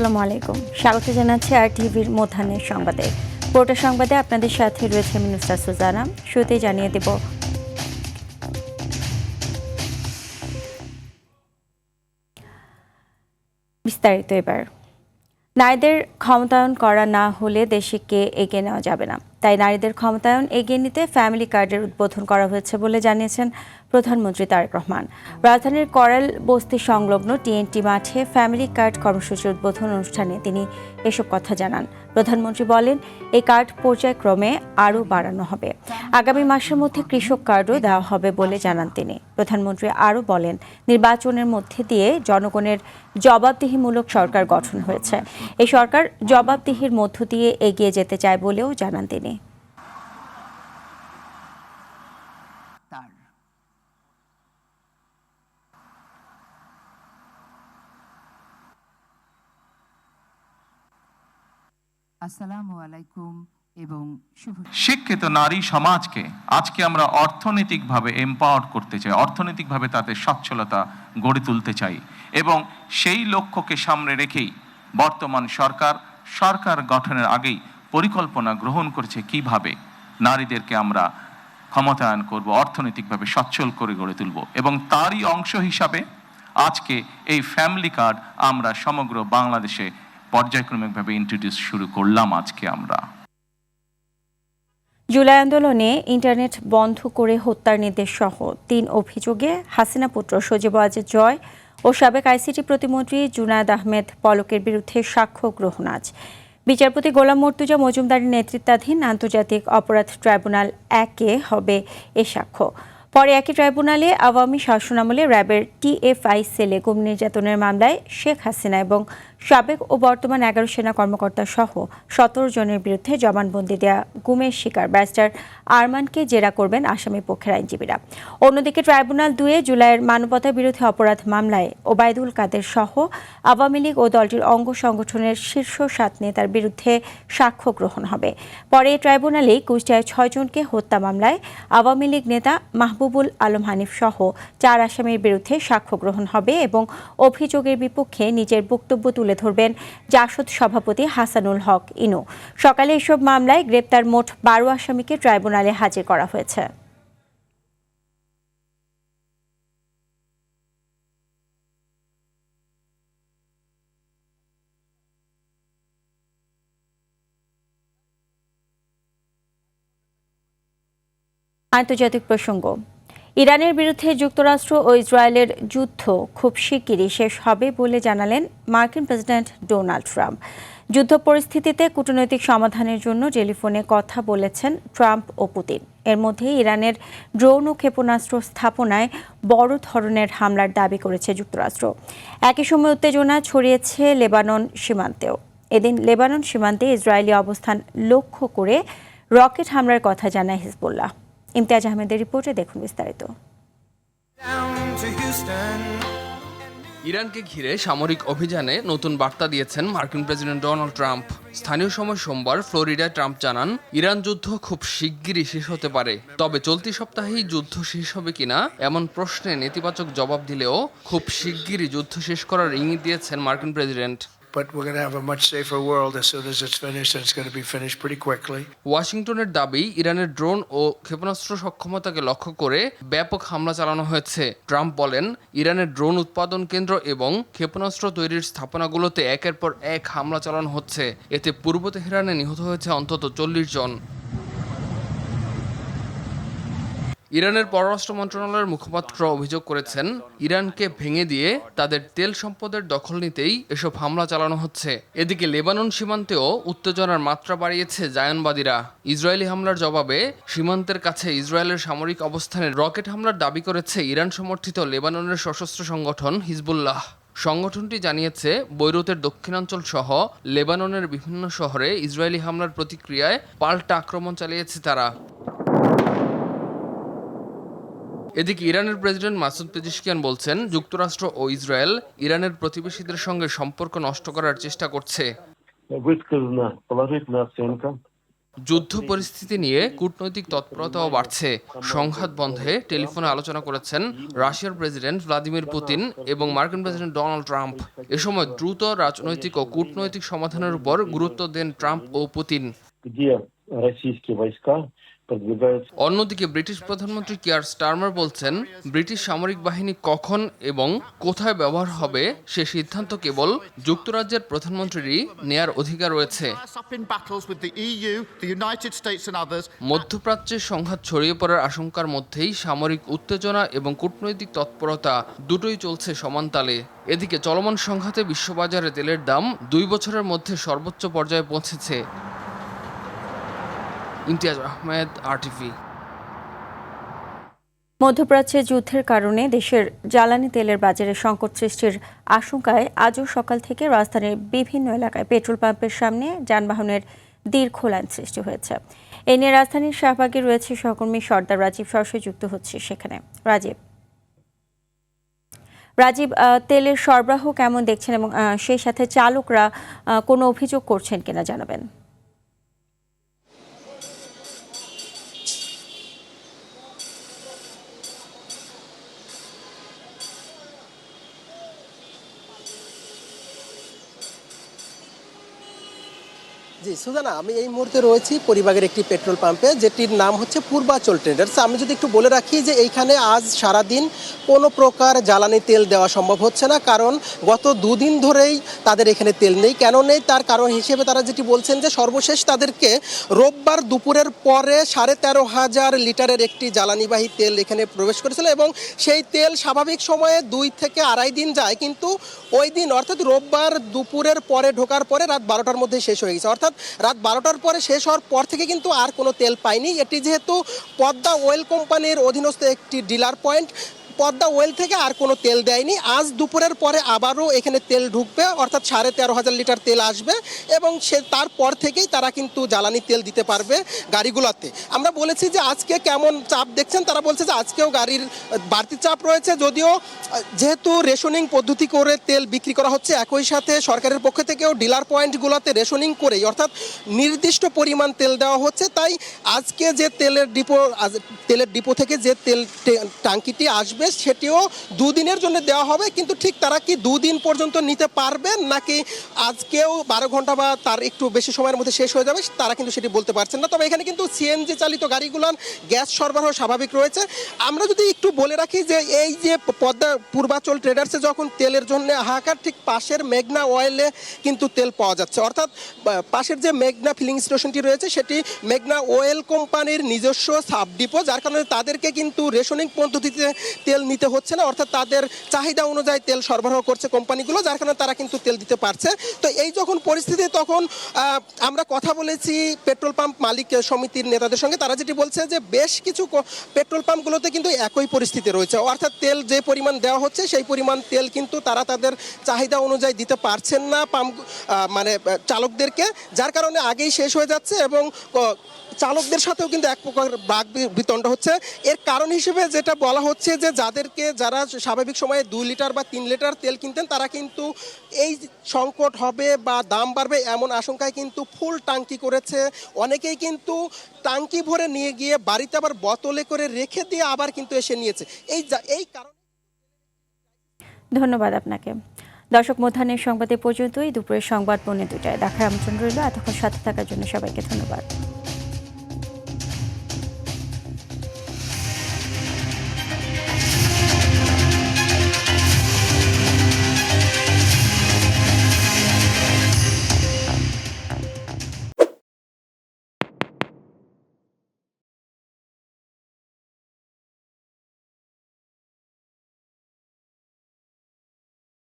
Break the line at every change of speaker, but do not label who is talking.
আসসালামু আলাইকুম, স্বাগত জানাচ্ছি আর টিভির মধ্যাহ্নের সংবাদে। পুরোটা সংবাদে আপনাদের সাথে রয়েছে আমি নুসরাত সুজানা। শুরুতেই জানিয়ে দেব বিস্তারিত। এবার নারীদের ক্ষমতায়ন করা না হলে দেশকে এগিয়ে নেওয়া যাবে না, তাই নারীদের ক্ষমতায়ন এগিয়ে নিতে ফ্যামিলি কার্ডের উদ্বোধন করা হয়েছে বলে জানিয়েছেন প্রধানমন্ত্রী তারেক রহমান। রাজধানীর করাল বস্তি সংলগ্ন টিএনটি মাঠে ফ্যামিলি কার্ড কর্মসূচির উদ্বোধন অনুষ্ঠানে তিনি এসব কথা জানান। প্রধানমন্ত্রী বলেন, এই কার্ড পর্যায়ক্রমে আরও বাড়ানো হবে। আগামী মাসের মধ্যে কৃষক কার্ডও দেওয়া হবে বলে জানান তিনি। প্রধানমন্ত্রী আরও বলেন, নির্বাচনের মধ্যে দিয়ে জনগণের জবাবদিহিমূলক সরকার গঠন হয়েছে। এই সরকার জবাবদিহির মধ্য দিয়ে এগিয়ে যেতে চায় বলেও জানান তিনি।
আসসালামু আলাইকুম এবং
শিক্ষিত নারী সমাজকে আজকে আমরা অর্থনৈতিকভাবে এম্পাওয়ার করতে চাই, অর্থনৈতিকভাবে তাদের সচ্ছলতা গড়ে তুলতে চাই এবং সেই লক্ষ্যকে সামনে রেখেই বর্তমান সরকার গঠনের আগেই পরিকল্পনা গ্রহণ করেছে কিভাবে নারীদেরকে আমরা ক্ষমতায়ন করব, অর্থনৈতিকভাবে সচ্ছল করে গড়ে তুলব। এবং তারই অংশ হিসাবে আজকে এই ফ্যামিলি কার্ড আমরা সমগ্র বাংলাদেশে পর্যায়ক্রমিকভাবে ইন্ট্রোডিউস শুরু করলাম আজকে আমরা।
জুলাই আন্দোলনে ইন্টারনেট বন্ধ করে হত্যার নির্দেশ সহ ৩ অভিযোগে হাসিনা পুত্র সজীব ওয়াজেদ জয় ও সাবেক আইসিটি প্রতিমন্ত্রী জুনায়েদ আহমেদ পলকের বিরুদ্ধে সাক্ষ্য গ্রহণ আজ। বিচারপতি গোলাম মর্তুজা মজুমদারের নেতৃত্বাধীন আন্তর্জাতিক অপরাধ ট্রাইব্যুনাল ১-এ হবে এ সাক্ষ্য। পরে একই ট্রাইব্যুনালে আওয়ামী শাসনামলে র্যাবের টিএফআই সেলে গুম নির্যাতনের মামলায় শেখ হাসিনা এবং সাবেক ও বর্তমান ১১ সেনা কর্মকর্তা সহ ১৭ জনের বিরুদ্ধে জবানবন্দি দেয়া গুমের শিকার ব্যারিস্টার আরমানকে জেরা করবেন আসামি পক্ষের আইনজীবীরা। অন্যদিকে ট্রাইব্যুনাল ২-এ জুলাইয়ের মানবতা বিরোধী অপরাধ মামলায় ওবায়দুল কাদের সহ আওয়ামী লীগ ও দলটির অঙ্গ সংগঠনের শীর্ষ ৭ নেতার বিরুদ্ধে সাক্ষ্য গ্রহণ হবে। পরে ট্রাইব্যুনালে কুষ্টিয়ায় ৬ জনকে হত্যা মামলায় আওয়ামী লীগ নেতা মাহবুবুল আলম হানিফ সহ ৪ আসামির বিরুদ্ধে সাক্ষ্য গ্রহণ হবে এবং অভিযোগের বিপক্ষে নিজের বক্তব্য তুলে ধরবেন জাসদ সভাপতি হাসানুল হক ইনু। সকালে এসব মামলায় গ্রেপ্তার মোট ১২ আসামিকে ট্রাইব্যুনালে হাজির করা হয়েছে। আন্তর্জাতিক প্রসঙ্গ। ইরানের বিরুদ্ধে যুক্তরাষ্ট্র ও ইসরায়েলের যুদ্ধ খুব শিগগিরই শেষ হবে বলে জানালেন মার্কিন প্রেসিডেন্ট ডোনাল্ড ট্রাম্প। যুদ্ধ পরিস্থিতিতে কূটনৈতিক সমাধানের জন্য টেলিফোনে কথা বলেছেন ট্রাম্প ও পুতিন। এর মধ্যে ইরানের ড্রোন ও ক্ষেপণাস্ত্র স্থাপনায় বড় ধরনের হামলার দাবি করেছে যুক্তরাষ্ট্র। একই সময় উত্তেজনা ছড়িয়েছে লেবানন সীমান্তেও। এদিন লেবানন সীমান্তে ইসরায়েলি অবস্থান লক্ষ্য করে রকেট হামলার কথা জানায় হিজবুল্লাহ। ইমতিয়াজ আহমেদের রিপোর্টে দেখুন বিস্তারিত।
ইরানকে ঘিরে সামরিক অভিযানে নতুন বার্তা দিয়েছেন মার্কিন প্রেসিডেন্ট ডোনাল্ড ট্রাম্প। স্থানীয় সময় সোমবার ফ্লোরিডায় ট্রাম্প জানান, ইরান যুদ্ধ খুব শিগগিরই শেষ হতে পারে। তবে চলতি সপ্তাহেই যুদ্ধ শেষ হবে কিনা এমন প্রশ্নে নেতিবাচক জবাব দিলেও খুব শিগগিরই যুদ্ধ শেষ করার ইঙ্গিত দিয়েছেন মার্কিন president.
But we're going to have a much safer world as soon as it's finished, and it's going to be finished pretty quickly.
ওয়াশিংটনের দাবি, ইরানের ড্রোন ও ক্ষেপণাস্ত্র সক্ষমতাকে লক্ষ্য করে ব্যাপক হামলা চালানো হয়েছে। ট্রাম্প বলেন, ইরানের ড্রোন উৎপাদন কেন্দ্র এবং ক্ষেপণাস্ত্র তৈরির স্থাপনাগুলোতে একের পর এক হামলা চালানো হচ্ছে। এতে পূর্ব তেহরানে নিহত হয়েছে অন্তত ৪০ জন। ইরানের পররাষ্ট্র মন্ত্রণালয়ের মুখপাত্র অভিযোগ করেছেন, ইরানকে ভেঙে দিয়ে তাদের তেল সম্পদের দখল নিতেই এসব হামলা চালানো হচ্ছে। এদিকে লেবানন সীমান্তেও উত্তেজনার মাত্রা বাড়িয়েছে জায়নবাদীরা। ইসরায়েলি হামলার জবাবে সীমান্তের কাছে ইসরায়েলের সামরিক অবস্থানে রকেট হামলার দাবি করেছে ইরান সমর্থিত লেবাননের সশস্ত্র সংগঠন হিজবুল্লাহ। সংগঠনটি জানিয়েছে, বৈরুতের দক্ষিণাঞ্চল সহ লেবাননের বিভিন্ন শহরে ইসরায়েলি হামলার প্রতিক্রিয়ায় পাল্টা আক্রমণ চালিয়েছে তারা। এদিকে ইরানের প্রেসিডেন্ট মাসুদ পেজিশকিয়ান বলছেন, যুক্তরাষ্ট্র ও ইসরায়েল ইরানের প্রতিবেশীদের সঙ্গে সম্পর্ক নষ্ট করার চেষ্টা করছে। যুদ্ধ পরিস্থিতি নিয়ে কূটনৈতিক তৎপরতাও বাড়ছে। সংঘাত বন্ধে টেলিফোনে আলোচনা করেছেন রাশিয়ার প্রেসিডেন্ট ভ্লাদিমির পুতিন এবং মার্কিন প্রেসিডেন্ট ডোনাল্ড ট্রাম্প। এ সময় দ্রুত রাজনৈতিক ও কূটনৈতিক সমাধানের উপর গুরুত্ব দেন ট্রাম্প ও পুতিন। অন্যদিকে ব্রিটিশ প্রধানমন্ত্রী কিয়ার স্টারমার বলছেন, ব্রিটিশ সামরিক বাহিনী কখন এবং কোথায় ব্যবহার হবে সে সিদ্ধান্ত কেবল যুক্তরাজ্যের প্রধানমন্ত্রীরই নেয়ার অধিকার রয়েছে। মধ্যপ্রাচ্যের সংঘাত ছড়িয়ে পড়ার আশঙ্কার মধ্যেই সামরিক উত্তেজনা এবং কূটনৈতিক তৎপরতা দুটোই চলছে সমানতালে। এদিকে চলমান সংঘাতে বিশ্ববাজারে তেলের দাম 2 বছরের মধ্যে সর্বোচ্চ পর্যায়ে পৌঁছেছে। ইমতিয়াজ আহমেদ, RTV।
মধ্যপ্রাচ্যে যুদ্ধের কারণে দেশের জ্বালানি তেলের বাজারে সংকট সৃষ্টির আশঙ্কায় আজও সকাল থেকে রাজধানীর বিভিন্ন এলাকায় পেট্রোল পাম্পের সামনে যানবাহনের দীর্ঘ লাইন সৃষ্টি হয়েছে। এ নিয়ে রাজধানীর শাহবাগে রয়েছে সহকর্মী সর্দার রাজীব, সরাসরি যুক্ত হচ্ছে সেখানে। রাজীব, তেলের সরবরাহ কেমন দেখছেন এবং সেই সাথে চালকরা কোনো অভিযোগ করছেন কিনা জানাবেন।
জি সুজানা, আমি এই মুহূর্তে রয়েছি পরিবাগের একটি পেট্রোল পাম্পে, যেটির নাম হচ্ছে পূর্বাচল ট্রেডার্স। আমি যদি একটু বলে রাখি যে এইখানে আজ সারাদিন কোনো প্রকার জ্বালানি তেল দেওয়া সম্ভব হচ্ছে না, কারণ গত 2 দিন ধরেই তাদের এখানে তেল নেই। কেন নেই তার কারণ হিসেবে তারা যেটি বলছেন যে সর্বশেষ তাদেরকে রোববার দুপুরের পরে 13,500 লিটারের একটি জ্বালানিবাহী তেল এখানে প্রবেশ করেছিল এবং সেই তেল স্বাভাবিক সময়ে 2 থেকে আড়াই দিন যায়, কিন্তু ওই দিন অর্থাৎ রোববার দুপুরের পরে ঢোকার পরে রাত 12টার মধ্যে শেষ হয়ে গেছে। অর্থাৎ রাত 12টার পরে শেষ হওয়ার পর থেকে কিন্তু আর কোনো তেল পাইনি। এটি যেহেতু পদ্মা অয়েল কোম্পানির অধীনস্থ একটি ডিলার পয়েন্ট, পদ্মা অয়েল থেকে আর কোনো তেল দেয়নি। আজ দুপুরের পরে আবারও এখানে তেল ঢুকবে, অর্থাৎ 13,500 লিটার তেল আসবে এবং তারপর থেকেই তারা কিন্তু জ্বালানি তেল দিতে পারবে গাড়িগুলোতে। আমরা বলেছি যে আজকে কেমন চাপ দেখছেন, তারা বলছে যে আজকেও গাড়ির বাড়তি চাপ রয়েছে, যদিও যেহেতু রেশনিং পদ্ধতি করে তেল বিক্রি করা হচ্ছে, একই সাথে সরকারের পক্ষ থেকেও ডিলার পয়েন্টগুলোতে রেশনিং করেই অর্থাৎ নির্দিষ্ট পরিমাণ তেল দেওয়া হচ্ছে। তাই আজকে যে তেলের ডিপো থেকে যে তেল ট্যাঙ্কিটি আসবে সেটিও 2 দিনের জন্য দেওয়া হবে, কিন্তু ঠিক তারা কি 2 দিন পর্যন্ত নিতে পারবেন নাকি আজকেও 12 ঘন্টা বা তার একটু বেশি সময়ের মধ্যে শেষ হয়ে যাবে তারা কিন্তু সেটি বলতে পারছেন না। তবে এখানে কিন্তু সিএনজি চালিত গাড়িগুলোর গ্যাস সরবরাহ স্বাভাবিক রয়েছে। আমরা যদি একটু বলে রাখি যে এই যে পূর্বাচল ট্রেডার্সে যখন তেলের জন্য হাহাকার, ঠিক পাশের মেঘনা অয়েলে কিন্তু তেল পাওয়া যাচ্ছে, অর্থাৎ পাশের যে মেঘনা ফিলিং স্টেশনটি রয়েছে সেটি মেঘনা অয়েল কোম্পানির নিজস্ব সাব ডিপো, যার কারণে তাদেরকে কিন্তু রেশনিং পদ্ধতিতে তেল নিতে হচ্ছে না, অর্থাৎ তাদের চাহিদা অনুযায়ী তেল সরবরাহ করছে কোম্পানিগুলো, যার কারণে তারা কিন্তু তেল দিতে পারছে। তো এই যখন পরিস্থিতি, তখন আমরা কথা বলেছি পেট্রোল পাম্প মালিক সমিতির নেতাদের সঙ্গে। তারা যেটি বলছে যে বেশ কিছু পেট্রোল পাম্পগুলোতে কিন্তু একই পরিস্থিতি রয়েছে, অর্থাৎ তেল যে পরিমাণ দেওয়া হচ্ছে সেই পরিমাণ তেল কিন্তু তারা তাদের চাহিদা অনুযায়ী দিতে পারছেন না মানে চালকদেরকে, যার কারণে আগেই শেষ হয়ে যাচ্ছে এবং চালকদের সাথেও কিন্তু এক প্রকার বাক বিতণ্ড হচ্ছে। এর কারণ হিসেবে যেটা বলা হচ্ছে যে যারা স্বাভাবিক সময়ে 2 লিটার বা 3 লিটার তেল কিনতেন, তারা কিন্তু এই সংকট হবে বা দাম বাড়বে এমন আশঙ্কায় কিন্তু ফুল ট্যাঙ্কি করেছে। অনেকেই কিন্তু ট্যাঙ্কি ভরে নিয়ে গিয়ে বাড়িতে আবার বোতলে করে রেখে দিয়ে আবার কিন্তু এসে নিয়েছে। এই কারণে।
ধন্যবাদ আপনাকে। দর্শক, মধ্যাহ্নের সংবাদে পর্যন্তই। দুপুরের সংবাদ 2:45 দেখার আমন্ত্রণ রইল। এতক্ষণ সাথে থাকার জন্য সবাইকে ধন্যবাদ।